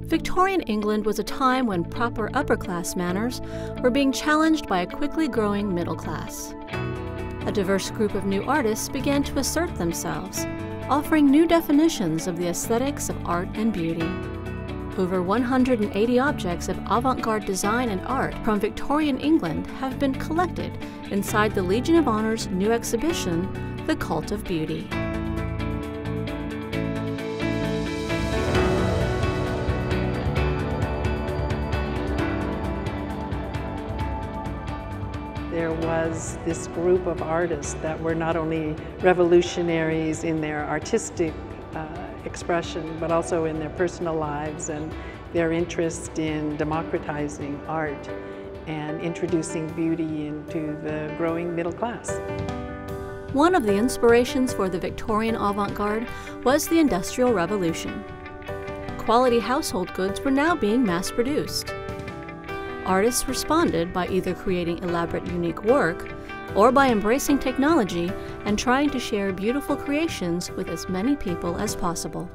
Victorian England was a time when proper upper-class manners were being challenged by a quickly growing middle class. A diverse group of new artists began to assert themselves, offering new definitions of the aesthetics of art and beauty. Over 180 objects of avant-garde design and art from Victorian England have been collected inside the Legion of Honor's new exhibition, The Cult of Beauty. There was this group of artists that were not only revolutionaries in their artistic expression, but also in their personal lives and their interest in democratizing art and introducing beauty into the growing middle class. One of the inspirations for the Victorian avant-garde was the Industrial Revolution. Quality household goods were now being mass-produced. Artists responded by either creating elaborate, unique work or by embracing technology and trying to share beautiful creations with as many people as possible.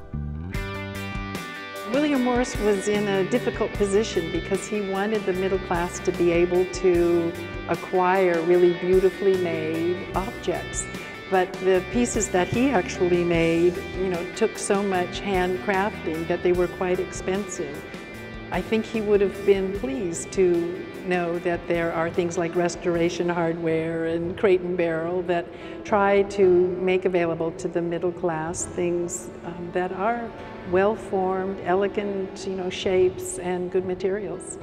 William Morris was in a difficult position because he wanted the middle class to be able to acquire really beautifully made objects. But the pieces that he actually made, took so much handcrafting that they were quite expensive. I think he would have been pleased to know that there are things like Restoration Hardware and Crate and Barrel that try to make available to the middle class things that are well-formed, elegant, shapes and good materials.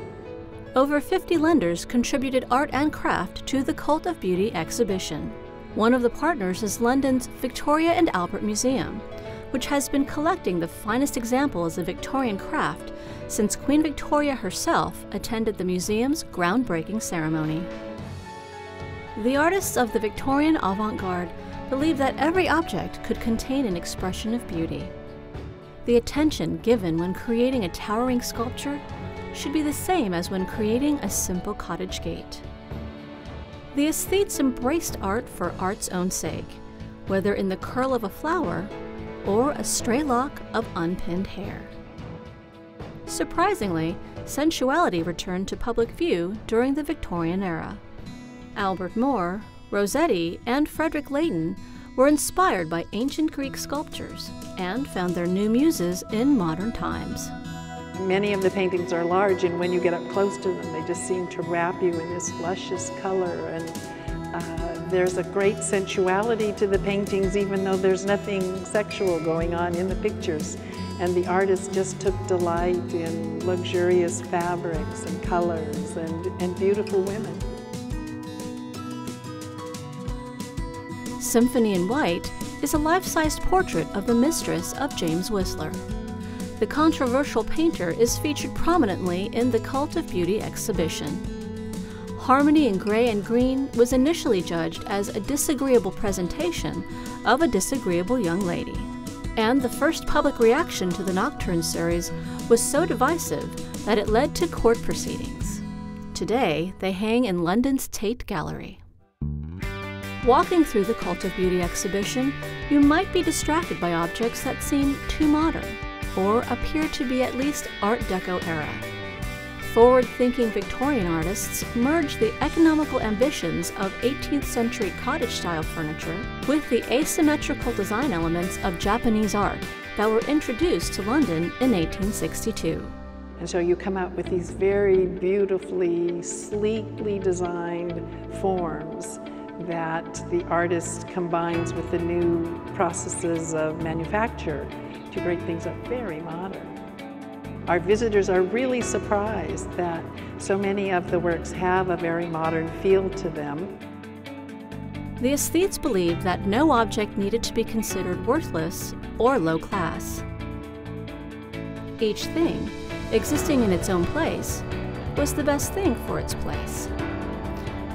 Over 50 lenders contributed art and craft to the Cult of Beauty exhibition. One of the partners is London's Victoria and Albert Museum, which has been collecting the finest examples of Victorian craft since Queen Victoria herself attended the museum's groundbreaking ceremony. The artists of the Victorian avant-garde believed that every object could contain an expression of beauty. The attention given when creating a towering sculpture should be the same as when creating a simple cottage gate. The aesthetes embraced art for art's own sake, whether in the curl of a flower or a stray lock of unpinned hair. Surprisingly, sensuality returned to public view during the Victorian era. Albert Moore, Rossetti, and Frederick Leighton were inspired by ancient Greek sculptures and found their new muses in modern times. Many of the paintings are large, and when you get up close to them, they just seem to wrap you in this luscious color, and there's a great sensuality to the paintings, even though there's nothing sexual going on in the pictures. And the artist just took delight in luxurious fabrics and colors and beautiful women. Symphony in White is a life-sized portrait of the mistress of James Whistler. The controversial painter is featured prominently in the Cult of Beauty exhibition. Harmony in gray and green was initially judged as a disagreeable presentation of a disagreeable young lady. And the first public reaction to the Nocturne series was so divisive that it led to court proceedings. Today, they hang in London's Tate Gallery. Walking through the Cult of Beauty exhibition, you might be distracted by objects that seem too modern, or appear to be at least Art Deco era. Forward-thinking Victorian artists merged the economical ambitions of 18th century cottage-style furniture with the asymmetrical design elements of Japanese art that were introduced to London in 1862. And so you come out with these very beautifully, sleekly designed forms that the artist combines with the new processes of manufacture to break things up very modern. Our visitors are really surprised that so many of the works have a very modern feel to them. The aesthetes believed that no object needed to be considered worthless or low class. Each thing, existing in its own place, was the best thing for its place.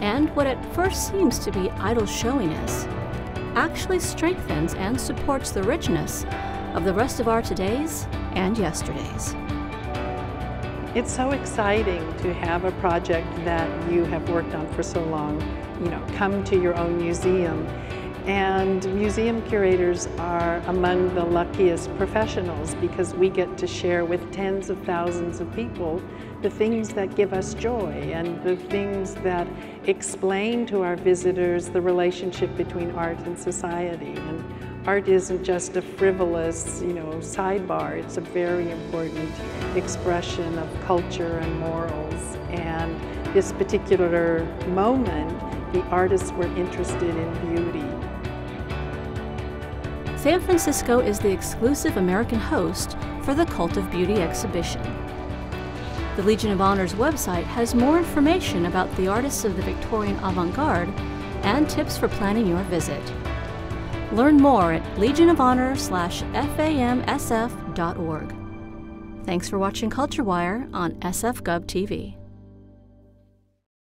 And what at first seems to be idle showiness actually strengthens and supports the richness of the rest of our todays and yesterdays. It's so exciting to have a project that you have worked on for so long, come to your own museum And museum curators are among the luckiest professionals because we get to share with tens of thousands of people the things that give us joy and the things that explain to our visitors the relationship between art and society. And art isn't just a frivolous, sidebar. It's a very important expression of culture and morals. And this particular moment, the artists were interested in beauty. San Francisco is the exclusive American host for the Cult of Beauty exhibition. The Legion of Honor's website has more information about the artists of the Victorian avant-garde and tips for planning your visit. Learn more at legionofhonor.famsf.org. Thanks for watching Culture Wire on SF Gov TV.